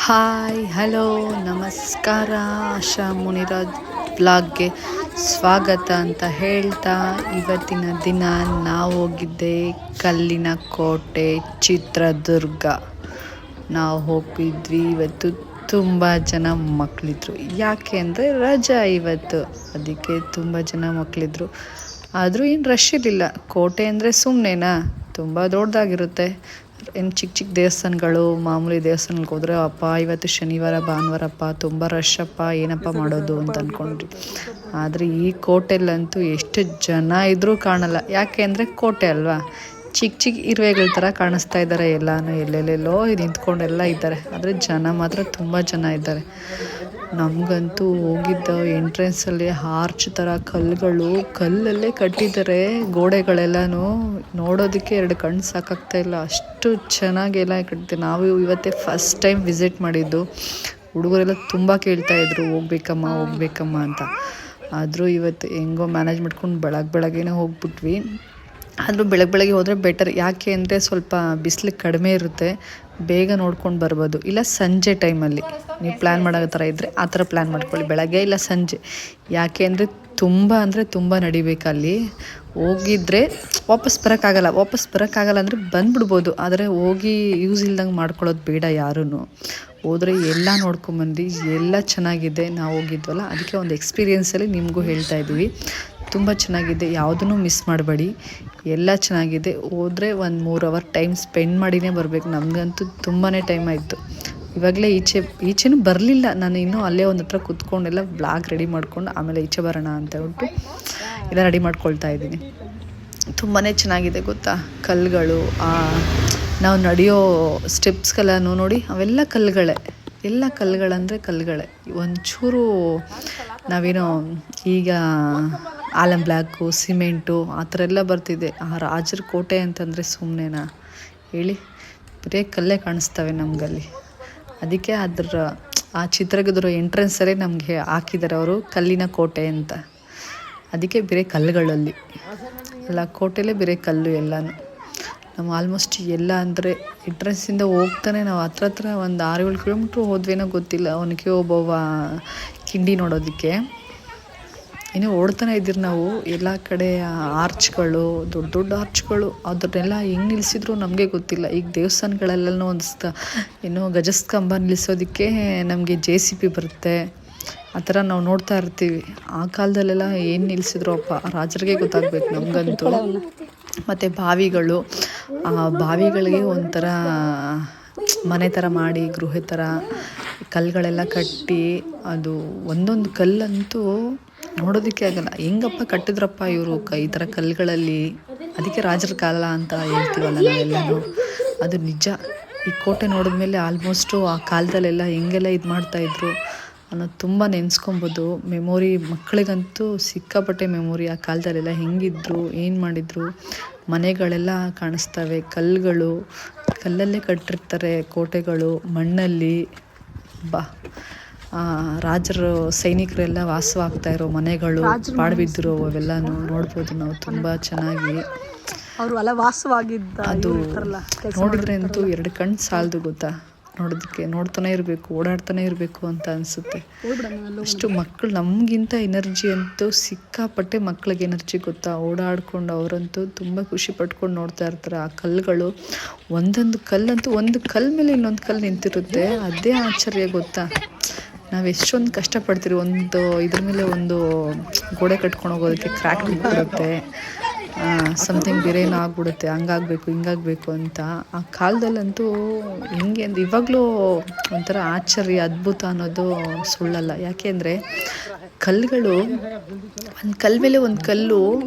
Hi hello ನಮಸ್ಕಾರ. ಆಶಾ ಮುನಿರಾಜ್ ಬ್ಲಾಗ್ಗೆ ಸ್ವಾಗತ ಅಂತ ಹೇಳ್ತಾ, ಇವತ್ತಿನ ದಿನ ನಾವು ಹೋಗಿದ್ದೆ ಕಲ್ಲಿನ ಕೋಟೆ ಚಿತ್ರದುರ್ಗ. ನಾವು ಹೋಗಿದ್ವಿ. ಇವತ್ತು ತುಂಬ ಜನ ಮಕ್ಕಳಿದ್ರು. ಯಾಕೆ ಅಂದರೆ ರಜಾ ಇವತ್ತು, ಅದಕ್ಕೆ ತುಂಬ ಜನ ಮಕ್ಕಳಿದ್ರು. ಆದರೂ ಏನು ರಶ್ ಇರಲಿಲ್ಲ. ಕೋಟೆ ಅಂದರೆ ಸುಮ್ಮನೆನಾ, ತುಂಬ ದೊಡ್ಡದಾಗಿರುತ್ತೆ. ಏನು ಚಿಕ್ಕ ಚಿಕ್ಕ ದೇವಸ್ಥಾನಗಳು, ಮಾಮೂಲಿ ದೇವಸ್ಥಾನಗಳಿಗೆ ಹೋದರೆ ಅಪ್ಪ ಇವತ್ತು ಶನಿವಾರ ಭಾನುವಾರಪ್ಪ ತುಂಬ ರಶಪ್ಪ, ಏನಪ್ಪ ಮಾಡೋದು ಅಂತ ಅಂದ್ಕೊಂಡ್ರಿ. ಆದರೆ ಈ ಕೋಟೆಲ್ಲಂತೂ ಎಷ್ಟು ಜನ ಇದ್ದರೂ ಕಾಣಲ್ಲ. ಯಾಕೆ ಅಂದರೆ ಕೋಟೆ ಅಲ್ವಾ, ಚಿಕ್ಕ ಚಿಕ್ಕ ಇರುವೆಗಳ ಥರ ಕಾಣಿಸ್ತಾ ಇದ್ದಾರೆ. ಎಲ್ಲನೂ ಎಲ್ಲೆಲ್ಲೆಲ್ಲೋ ನಿಂತ್ಕೊಂಡೆಲ್ಲ ಇದ್ದಾರೆ. ಆದರೆ ಜನ ಮಾತ್ರ ತುಂಬ ಜನ ಇದ್ದಾರೆ. ನಮಗಂತೂ ಹೋಗಿದ್ದ ಎಂಟ್ರೆನ್ಸಲ್ಲಿ ಆರ್ಚ್ ಥರ ಕಲ್ಲುಗಳು, ಕಲ್ಲಲ್ಲೇ ಕಟ್ಟಿದ್ದಾರೆ ಗೋಡೆಗಳೆಲ್ಲನೂ. ನೋಡೋದಕ್ಕೆ ಎರಡು ಕಣ್ಣು ಸಾಕಾಗ್ತಾ ಇಲ್ಲ, ಅಷ್ಟು ಚೆನ್ನಾಗೆಲ್ಲ ಕಟ್ಟಿದೆ. ನಾವು ಇವತ್ತೇ ಫಸ್ಟ್ ಟೈಮ್ ವಿಸಿಟ್ ಮಾಡಿದ್ದು. ಹುಡುಗರೆಲ್ಲ ತುಂಬ ಕೇಳ್ತಾಯಿದ್ರು ಹೋಗ್ಬೇಕಮ್ಮ ಅಂತ. ಆದರೂ ಇವತ್ತು ಹೆಂಗೋ ಮ್ಯಾನೇಜ್ ಮಾಡ್ಕೊಂಡು ಬೆಳಗ್ಗೆನೇ ಹೋಗ್ಬಿಟ್ವಿ. ಆದರೂ ಬೆಳಗ್ಗೆ ಹೋದರೆ ಬೆಟರ್. ಯಾಕೆ ಅಂದರೆ ಸ್ವಲ್ಪ ಬಿಸಿಲು ಕಡಿಮೆ ಇರುತ್ತೆ, ಬೇಗ ನೋಡ್ಕೊಂಡು ಬರ್ಬೋದು. ಇಲ್ಲ ಸಂಜೆ ಟೈಮಲ್ಲಿ ನೀವು ಪ್ಲ್ಯಾನ್ ಮಾಡೋ ಥರ ಇದ್ದರೆ ಆ ಥರ ಪ್ಲ್ಯಾನ್ ಮಾಡ್ಕೊಳ್ಳಿ, ಬೆಳಗ್ಗೆ ಇಲ್ಲ ಸಂಜೆ. ಯಾಕೆ ಅಂದರೆ ತುಂಬ ನಡಿಬೇಕು ಅಲ್ಲಿ. ಹೋಗಿದ್ರೆ ವಾಪಸ್ ಬರೋಕ್ಕಾಗಲ್ಲ ಅಂದರೆ ಬಂದುಬಿಡ್ಬೋದು. ಆದರೆ ಹೋಗಿ ಯೂಸ್ ಇಲ್ದಂಗೆ ಮಾಡ್ಕೊಳ್ಳೋದು ಬೇಡ ಯಾರೂ. ಹೋದರೆ ಎಲ್ಲ ನೋಡ್ಕೊಂಬಂದು ಎಲ್ಲ ಚೆನ್ನಾಗಿದೆ. ನಾವು ಹೋಗಿದ್ವಲ್ಲ, ಅದಕ್ಕೆ ಒಂದು ಎಕ್ಸ್ಪೀರಿಯೆನ್ಸಲ್ಲಿ ನಿಮಗೂ ಹೇಳ್ತಾ ಇದ್ದೀವಿ. ತುಂಬ ಚೆನ್ನಾಗಿದೆ, ಯಾವುದನ್ನು ಮಿಸ್ ಮಾಡಬೇಡಿ. ಎಲ್ಲ ಚೆನ್ನಾಗಿದೆ. ಹೋದರೆ ಒಂದು 3 ಅವರ್ ಟೈಮ್ ಸ್ಪೆಂಡ್ ಮಾಡಿನೇ ಬರಬೇಕು. ನಮಗಂತೂ ತುಂಬಾ ಟೈಮ್ ಆಯಿತು. ಇವಾಗಲೇ ಈಚೆನೂ ಬರಲಿಲ್ಲ ನಾನು. ಇನ್ನೂ ಅಲ್ಲೇ ಒಂದು ಹತ್ರ ಕೂತ್ಕೊಂಡೆಲ್ಲ ಬ್ಲಾಗ್ ರೆಡಿ ಮಾಡ್ಕೊಂಡು ಆಮೇಲೆ ಈಚೆ ಬರೋಣ ಅಂತ ಹೇಳ್ಬಿಟ್ಟು ಎಲ್ಲ ರೆಡಿ ಮಾಡ್ಕೊಳ್ತಾ ಇದ್ದೀನಿ. ತುಂಬಾ ಚೆನ್ನಾಗಿದೆ ಗೊತ್ತಾ. ಕಲ್ಲುಗಳು, ನಾವು ನಡೆಯೋ ಸ್ಟೆಪ್ಸ್ಗೆಲ್ಲನೂ ನೋಡಿ, ಅವೆಲ್ಲ ಕಲ್ಲುಗಳೇ. ಎಲ್ಲ ಕಲ್ಲುಗಳಂದರೆ ಕಲ್ಲುಗಳೇ. ಒಂಚೂರು ನಾವೇನೋ ಈಗ ಆಲಂ ಬ್ಲ್ಯಾಕು, ಸಿಮೆಂಟು ಆ ಥರ ಎಲ್ಲ ಬರ್ತಿದೆ. ಆ ರಾಜರ ಕೋಟೆ ಅಂತಂದರೆ ಸುಮ್ಮನೆನಾ ಹೇಳಿ, ಬರೀ ಕಲ್ಲೇ ಕಾಣಿಸ್ತವೆ ನಮಗಲ್ಲಿ. ಅದಕ್ಕೆ ಆ ಚಿತ್ರದುರ್ಗ ಎಂಟ್ರೆನ್ಸಲ್ಲೇ ನಮಗೆ ಹಾಕಿದ್ದಾರೆ ಅವರು ಕಲ್ಲಿನ ಕೋಟೆ ಅಂತ. ಅದಕ್ಕೆ ಬೇರೆ ಕಲ್ಲುಗಳಲ್ಲಿ ಎಲ್ಲ, ಕೋಟೆಲೇ ಬೇರೆ ಕಲ್ಲು ಎಲ್ಲನೂ. ನಾವು ಆಲ್ಮೋಸ್ಟ್ ಎಲ್ಲ ಅಂದರೆ ಎಂಟ್ರೆನ್ಸಿಂದ ಹೋಗ್ತಾನೆ ನಾವು ಹತ್ರ ಒಂದು 6-7 ಕಿಲೋಮೀಟ್ರ್ ಹೋದ್ವೇನೋ ಗೊತ್ತಿಲ್ಲ. ಅವನಿಗೆ ಒಬ್ಬ ಕಿಂಡಿ ನೋಡೋದಕ್ಕೆ ಇನ್ನೂ ಓಡ್ತಾನೆ ಇದ್ದೀರಿ ನಾವು. ಎಲ್ಲ ಕಡೆ ಆರ್ಚ್ಗಳು, ದೊಡ್ಡ ಆರ್ಚ್ಗಳು, ಅದನ್ನೆಲ್ಲ ಹೆಂಗೆ ನಿಲ್ಲಿಸಿದ್ರು ನಮಗೆ ಗೊತ್ತಿಲ್ಲ. ಈಗ ದೇವಸ್ಥಾನಗಳೆಲ್ಲನೂ ಏನೋ ಗಜಸ್ತಂಭ ನಿಲ್ಲಿಸೋದಕ್ಕೆ ನಮಗೆ JCB ಬರುತ್ತೆ. ಆ ಥರ ನಾವು ನೋಡ್ತಾ ಇರ್ತೀವಿ. ಆ ಕಾಲದಲ್ಲೆಲ್ಲ ಏನು ನಿಲ್ಲಿಸಿದ್ರು ಅಪ್ಪ, ರಾಜರಿಗೆ ಗೊತ್ತಾಗಬೇಕು ನಮಗಂತೂ. ಮತ್ತು ಬಾವಿಗಳು, ಆ ಬಾವಿಗಳಿಗೆ ಒಂಥರ ಮನೆ ಥರ ಮಾಡಿ, ಗೃಹ ಥರ ಕಲ್ಲುಗಳೆಲ್ಲ ಕಟ್ಟಿ, ಅದು ಒಂದೊಂದು ಕಲ್ಲಂತೂ ನೋಡೋದಕ್ಕೆ ಆಗಲ್ಲ. ಹೆಂಗಪ್ಪ ಕಟ್ಟಿದ್ರಪ್ಪ ಇವರು ಈ ಥರ ಕಲ್ಲುಗಳಲ್ಲಿ. ಅದಕ್ಕೆ ರಾಜರ ಕಾಲ ಅಂತ ಹೇಳ್ತೀವಲ್ಲ ನಾವೆಲ್ಲನೂ, ಅದು ನಿಜ. ಈ ಕೋಟೆ ನೋಡಿದ್ಮೇಲೆ ಆಲ್ಮೋಸ್ಟು ಆ ಕಾಲದಲ್ಲೆಲ್ಲ ಹೆಂಗೆಲ್ಲ ಇದು ಮಾಡ್ತಾಯಿದ್ರು ಅನ್ನೋದು ತುಂಬ ನೆನೆಸ್ಕೊಬೋದು. ಮೆಮೊರಿ ಮಕ್ಕಳಿಗಂತೂ ಸಿಕ್ಕಾಪಟ್ಟೆ ಮೆಮೊರಿ. ಆ ಕಾಲದಲ್ಲೆಲ್ಲ ಹೆಂಗಿದ್ರು, ಏನು ಮಾಡಿದರು. ಮನೆಗಳೆಲ್ಲ ಕಾಣಿಸ್ತವೆ, ಕಲ್ಲುಗಳು, ಕಲ್ಲಲ್ಲೇ ಕಟ್ಟಿರ್ತಾರೆ ಕೋಟೆಗಳು, ಮಣ್ಣಲ್ಲಿ. ರಾಜರು, ಸೈನಿಕರೆಲ್ಲ ವಾಸವಾಗ್ತಾಯಿರೋ ಮನೆಗಳು, ಪಾಳ್ಬಿದ್ದಿರೋ ಅವೆಲ್ಲನೂ ನೋಡ್ಬೋದು ನಾವು ತುಂಬ ಚೆನ್ನಾಗಿ. ಅವರು ಅಲ್ಲ ವಾಸವಾಗಿದ್ದ ಅದು ನೋಡಿದ್ರೆ ಅಂತೂ 2 ಕಣ್ಣು ಸಾಲದು ಗೊತ್ತಾ. ನೋಡ್ತಾನೆ ಇರಬೇಕು, ಓಡಾಡ್ತಾನೆ ಇರಬೇಕು ಅಂತ ಅನಿಸುತ್ತೆ. ಅಷ್ಟು ಮಕ್ಕಳು, ನಮಗಿಂತ ಎನರ್ಜಿ ಅಂತೂ ಸಿಕ್ಕಾಪಟ್ಟೆ ಮಕ್ಳಿಗೆ ಎನರ್ಜಿ ಗೊತ್ತಾ. ಓಡಾಡ್ಕೊಂಡು ಅವರಂತೂ ತುಂಬ ಖುಷಿ ಪಟ್ಕೊಂಡು ನೋಡ್ತಾ ಇರ್ತಾರೆ. ಆ ಕಲ್ಲುಗಳು, ಒಂದೊಂದು ಕಲ್ಲಂತೂ ಒಂದು ಕಲ್ಲು ಮೇಲೆ ಇನ್ನೊಂದು ಕಲ್ಲು ನಿಂತಿರುತ್ತೆ. ಅದೇ ಆಶ್ಚರ್ಯ ಗೊತ್ತಾ. ನಾವು ಎಷ್ಟೊಂದು ಕಷ್ಟಪಡ್ತೀವಿ, ಒಂದು ಇದ್ರ ಮೇಲೆ ಒಂದು ಗೋಡೆ ಕಟ್ಕೊಂಡು ಹೋಗೋದಕ್ಕೆ ಕ್ರ್ಯಾಕ್ ಬಿಟ್ಬಿಡುತ್ತೆ, ಸಮಥಿಂಗ್ ಬೇರೆ ಏನೋ ಆಗ್ಬಿಡುತ್ತೆ, ಹಂಗಾಗಬೇಕು ಹಿಂಗಾಗಬೇಕು ಅಂತ. ಆ ಕಾಲದಲ್ಲಂತೂ ಹೆಂಗೆ ಅಂದ್ರೆ ಇವಾಗಲೂ ಒಂಥರ ಆಶ್ಚರ್ಯ, ಅದ್ಭುತ ಅನ್ನೋದು ಸುಳ್ಳಲ್ಲ. ಯಾಕೆ ಅಂದರೆ ಕಲ್ಲುಗಳು, ಒಂದು ಕಲ್ಲು ಮೇಲೆ ಒಂದು ಕಲ್ಲು,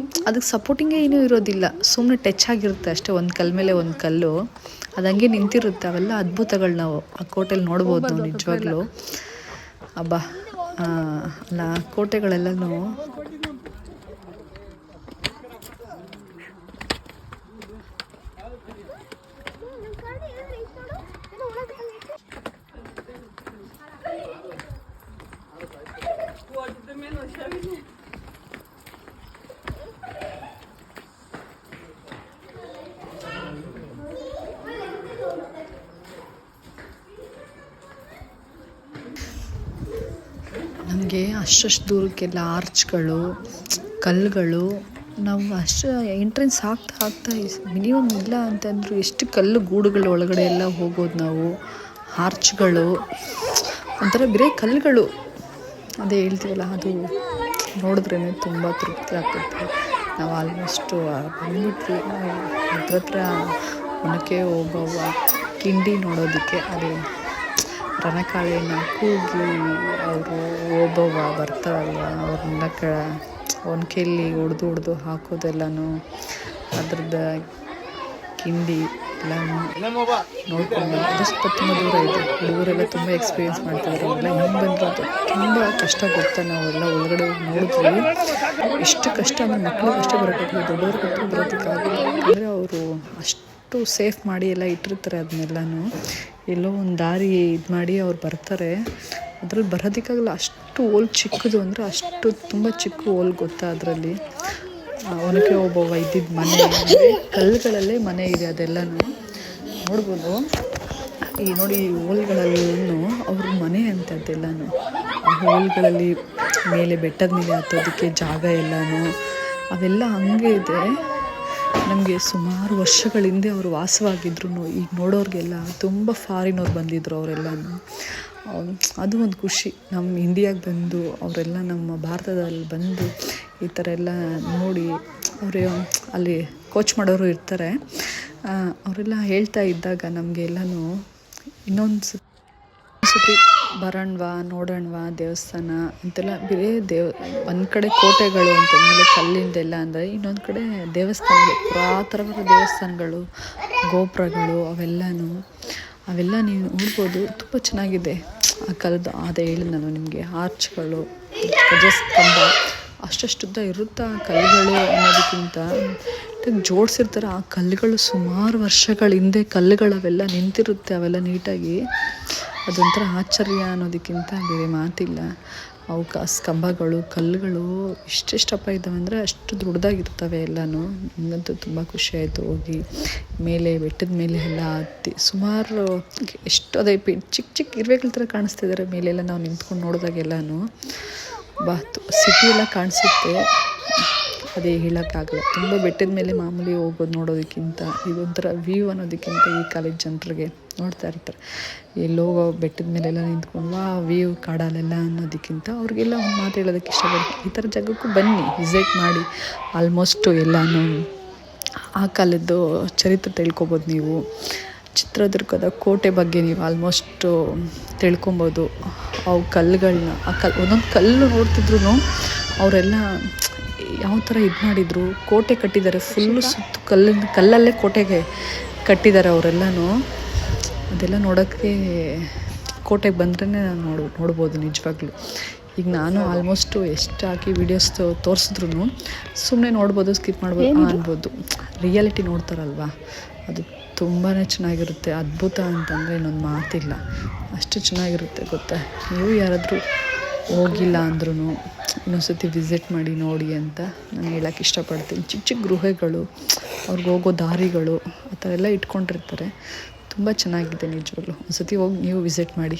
ಅದಕ್ಕೆ ಸಪೋರ್ಟಿಂಗೇ ಏನೂ ಇರೋದಿಲ್ಲ, ಸುಮ್ಮನೆ ಟಚ್ ಆಗಿರುತ್ತೆ ಅಷ್ಟೇ. ಒಂದು ಕಲ್ಲು ಮೇಲೆ ಒಂದು ಕಲ್ಲು ಅದು ಹಂಗೆ ನಿಂತಿರುತ್ತೆ. ಅವೆಲ್ಲ ಅದ್ಭುತಗಳು ನಾವು ಆ ಕೋಟೆಲಿ ನೋಡ್ಬೋದು ನಾವು ನಿಜವಾಗ್ಲೂ. ಅಲ್ಲ ಕೋಟೆಗಳೆಲ್ಲನೂ ನಮಗೆ ಅಷ್ಟು ದೂರಕ್ಕೆಲ್ಲ ಆರ್ಚ್ಗಳು, ಕಲ್ಲುಗಳು, ನಾವು ಅಷ್ಟು ಎಂಟ್ರೆನ್ಸ್ ಆಗ್ತಾ ಮಿನಿಮಮ್ ಇಲ್ಲ ಅಂತಂದ್ರು ಎಷ್ಟು ಕಲ್ಲು ಗೂಡುಗಳು ಒಳಗಡೆ ಎಲ್ಲ ಹೋಗೋದು ನಾವು. ಆರ್ಚ್ಗಳು ಒಂಥರ ಬರೀ ಕಲ್ಲುಗಳು, ಅದೇ ಹೇಳ್ತೀವಲ್ಲ, ಅದು ನೋಡಿದ್ರೇ ತುಂಬ ತೃಪ್ತಿ ಆಗ್ತೈತೆ. ನಾವು ಆಲ್ಮೋಸ್ಟು ಬಂದ್ಬಿಟ್ವಿ. ಹತ್ರ ಒನಕೆ ಓಬವ್ವ ಕಿಂಡಿ ನೋಡೋದಕ್ಕೆ. ಅದೇ ರಣಕಾಳೆನ ಕೂಗಿ ಅವರು ಓಬವ್ವ ಬರ್ತಾರಲ್ವ, ಅವ್ರನ್ನ ಒನಕೆಯಲ್ಲಿ ಹೊಡೆದು ಹಾಕೋದೆಲ್ಲನೂ, ಅದ್ರದ್ದು ಕಿಂಡಿ ಎಲ್ಲ ನೋಡ್ಕೊಂಡು ಅದಷ್ಟು ತುಂಬ ದೂರ ಇದೆ. ಹುಡುಗರೆಲ್ಲ ತುಂಬ ಎಕ್ಸ್ಪೀರಿಯೆನ್ಸ್ ಮಾಡ್ತಿದ್ರು. ಅವರೆಲ್ಲ ಹೆಂಗೆ ಬಂದಿರೋದು ತುಂಬ ಕಷ್ಟ ಗೊತ್ತಾ. ನಾವೆಲ್ಲ ಒಳಗಡೆ ನೋಡಿದ್ವಿ, ಎಷ್ಟು ಕಷ್ಟ ಅಂದರೆ ಮಕ್ಕಳಿಗೆ ಅಷ್ಟೇ ಬರೋಕ್ಕಾಗಲಿ, ದೊಡ್ಡವ್ರಿಗಂತೂ ಬರೋದಕ್ಕಾಗಲ್ಲ. ಅಂದರೆ ಅವರು ಅಷ್ಟು ಸೇಫ್ ಮಾಡಿ ಎಲ್ಲ ಇಟ್ಟಿರ್ತಾರೆ. ಅದನ್ನೆಲ್ಲನೂ ಎಲ್ಲೋ ಒಂದು ದಾರಿ ಇದು ಮಾಡಿ ಅವ್ರು ಬರ್ತಾರೆ. ಅದ್ರಲ್ಲಿ ಬರೋದಕ್ಕಾಗಲ್ಲ, ಅಷ್ಟು ಹೋಲ್ ಚಿಕ್ಕದು, ಅಂದರೆ ಅಷ್ಟು ತುಂಬ ಚಿಕ್ಕ ಹೋಲ್ ಗೊತ್ತಾ. ಅದರಲ್ಲಿ ಒನಕೆ ಓಬವ್ವ ಇದ್ದಿದ್ದು ಮನೆ, ಅಂದರೆ ಕಲ್ಲುಗಳಲ್ಲೇ ಮನೆ ಇದೆ. ಅದೆಲ್ಲನೂ ನೋಡ್ಬೋದು. ಈ ನೋಡಿ, ಈ ಹೋಲ್ಗಳಲ್ಲೂ ಅವ್ರ ಮನೆ ಅಂತ. ಅದೆಲ್ಲನೂ ಆ ಹೋಲ್ಗಳಲ್ಲಿ ಮೇಲೆ ಬೆಟ್ಟದ ಮೇಲೆ ಹತ್ತೋದಕ್ಕೆ ಜಾಗ ಎಲ್ಲನೂ ಅವೆಲ್ಲ ಹಂಗೆ ಇದೆ. ನಮಗೆ ಸುಮಾರು ವರ್ಷಗಳ ಹಿಂದೆ ಅವರು ವಾಸವಾಗಿದ್ರು. ಈಗ ನೋಡೋರಿಗೆಲ್ಲ ತುಂಬ ಫಾರಿನವ್ರು ಬಂದಿದ್ದರು ಅವರೆಲ್ಲನೂ. ಅದು ಒಂದು ಖುಷಿ. ನಮ್ಮ ಇಂಡಿಯಾಗೆ ಬಂದು ಅವರೆಲ್ಲ ನಮ್ಮ ಭಾರತದಲ್ಲಿ ಬಂದು ಈ ಥರ ಎಲ್ಲ ನೋಡಿ, ಅವರು ಅಲ್ಲಿ ಕೋಚ್ ಮಾಡೋರು ಇರ್ತಾರೆ. ಅವರೆಲ್ಲ ಹೇಳ್ತಾ ಇದ್ದಾಗ ನಮಗೆಲ್ಲನೂ ಇನ್ನೊಂದು ಸತಿ ಬರೋಣವಾ, ನೋಡೋಣವಾ ದೇವಸ್ಥಾನ ಅಂತೆಲ್ಲ. ಬೇರೆ ಒಂದು ಕಡೆ ಕೋಟೆಗಳು ಅಂತಂದಮೇಲೆ ಕಲ್ಲಿಂದೆಲ್ಲ ಅಂದರೆ, ಇನ್ನೊಂದು ಕಡೆ ದೇವಸ್ಥಾನಗಳು, ಪುರಾತನವಾದ ದೇವಸ್ಥಾನಗಳು, ಗೋಪುರಗಳು, ಅವೆಲ್ಲ ನೀವು ನೋಡ್ಬೋದು. ತುಂಬ ಚೆನ್ನಾಗಿದೆ. ಆ ಕಾಲದ ಅದೇ ಹೇಳಿದ್ನಲ್ಲ ನಿಮಗೆ, ಆರ್ಚ್ಗಳು, ಧ್ವಜಸ್ತಂಭ ಅಷ್ಟುದ್ದ ಇರುತ್ತೆ. ಆ ಕಲ್ಲುಗಳು ಅನ್ನೋದಕ್ಕಿಂತ ಜೋಡಿಸಿರ್ತಾರೆ. ಆ ಕಲ್ಲುಗಳು ಸುಮಾರು ವರ್ಷಗಳ ಹಿಂದೆ ಕಲ್ಲುಗಳವೆಲ್ಲ ನಿಂತಿರುತ್ತೆ. ಅವೆಲ್ಲ ನೀಟಾಗಿ ಅದೊಂಥರ ಆಶ್ಚರ್ಯ ಅನ್ನೋದಕ್ಕಿಂತ ಬೇರೆ ಮಾತಿಲ್ಲ. ಅವು ಕಂಬಗಳು, ಕಲ್ಲುಗಳು ಎಷ್ಟೆಷ್ಟಪ್ಪ ಇದ್ದಾವೆ ಅಂದರೆ ಅಷ್ಟು ದೊಡ್ಡದಾಗಿರ್ತವೆ ಎಲ್ಲನೂ. ನನಗಂತೂ ತುಂಬ ಖುಷಿ ಆಯಿತು ಹೋಗಿ. ಮೇಲೆ ಬೆಟ್ಟದ ಮೇಲೆ ಎಲ್ಲ ಹತ್ತಿ ಸುಮಾರು ಎಷ್ಟು ಅದೇ ಚಿಕ್ಕ ಇರುವೆಗಳ ಥರ ಕಾಣಿಸ್ತಿದ್ದಾರೆ ಮೇಲೆಲ್ಲ. ನಾವು ನಿಂತ್ಕೊಂಡು ನೋಡಿದಾಗೆಲ್ಲನೂ ಸಿಟಿ ಎಲ್ಲ ಕಾಣಿಸುತ್ತೆ. ಅದೇ ಹೇಳೋಕ್ಕಾಗಲ್ಲ. ತುಂಬ ಬೆಟ್ಟದ ಮೇಲೆ ಮಾಮೂಲಿ ಹೋಗೋದು ನೋಡೋದಕ್ಕಿಂತ ಇದೊಂಥರ ವ್ಯೂ ಅನ್ನೋದಕ್ಕಿಂತ ಈ ಕಾಲೇಜ್ ಜನರಿಗೆ ನೋಡ್ತಾ ಇರ್ತಾರೆ. ಎಲ್ಲೋ ಬೆಟ್ಟದ ಮೇಲೆಲ್ಲ ನಿಂತ್ಕೊಂಡು ವ್ಯೂ ಕಾಡಲ್ಲೆಲ್ಲ ಅನ್ನೋದಕ್ಕಿಂತ ಅವ್ರಿಗೆಲ್ಲ ಒಂದು ಮಾತು ಹೇಳೋದಕ್ಕೆ ಇಷ್ಟಪಡ್ತೀನಿ. ಈ ಥರ ಜಾಗಕ್ಕೂ ಬನ್ನಿ, ವಿಸಿಟ್ ಮಾಡಿ. ಆಲ್ಮೋಸ್ಟು ಎಲ್ಲನೂ ಆ ಕಾಲದ್ದು ಚರಿತ್ರೆ ತಿಳ್ಕೊಬೋದು ನೀವು. ಚಿತ್ರದುರ್ಗದ ಕೋಟೆ ಬಗ್ಗೆ ನೀವು ಆಲ್ಮೋಸ್ಟು ತಿಳ್ಕೊಬೋದು. ಅವು ಕಲ್ಲುಗಳನ್ನ ಒಂದೊಂದು ಕಲ್ಲು ನೋಡ್ತಿದ್ರು ಅವರೆಲ್ಲ ಯಾವ ಥರ ಇದು ಮಾಡಿದರು. ಕೋಟೆ ಕಟ್ಟಿದ್ದಾರೆ, ಫುಲ್ಲು ಸುತ್ತು ಕಲ್ಲಲ್ಲೇ ಕೋಟೆಗೆ ಕಟ್ಟಿದ್ದಾರೆ ಅವರೆಲ್ಲನೂ. ಅದೆಲ್ಲ ನೋಡೋಕ್ಕೆ ಕೋಟೆಗೆ ಬಂದ್ರೇ ನೋಡ್ಬೋದು ನಿಜವಾಗ್ಲೂ. ಈಗ ನಾನು ಆಲ್ಮೋಸ್ಟು ಎಷ್ಟು ಹಾಕಿ ವೀಡಿಯೋಸ್ ತೋರಿಸಿದ್ರು ಸುಮ್ಮನೆ ನೋಡ್ಬೋದು, ಸ್ಕಿಪ್ ಮಾಡ್ಬೋದು ಅನ್ಬೋದು. ರಿಯಾಲಿಟಿ ನೋಡ್ತಾರಲ್ವ, ಅದು ತುಂಬಾ ಚೆನ್ನಾಗಿರುತ್ತೆ. ಅದ್ಭುತ ಅಂತಂದರೆ ಇನ್ನೊಂದು ಮಾತಿಲ್ಲ, ಅಷ್ಟು ಚೆನ್ನಾಗಿರುತ್ತೆ ಗೊತ್ತಾ. ನೀವು ಯಾರಾದರೂ ಹೋಗಿಲ್ಲ ಅಂದ್ರೂ ಇನ್ನೊಂದ್ಸತಿ ವಿಸಿಟ್ ಮಾಡಿ ನೋಡಿ ಅಂತ ನಾನು ಹೇಳೋಕ್ಕೆ ಇಷ್ಟಪಡ್ತೀನಿ. ಚಿಕ್ಕ ಗೃಹಗಳು, ಅವ್ರಿಗೆ ಹೋಗೋ ದಾರಿಗಳು ಆ ಥರ ಎಲ್ಲ ಇಟ್ಕೊಂಡಿರ್ತಾರೆ. ತುಂಬ ಚೆನ್ನಾಗಿದೆ ನಿಜವಾಗ್ಲೂ. ಒಂದ್ಸತಿ ಹೋಗಿ ನೀವು ವಿಸಿಟ್ ಮಾಡಿ.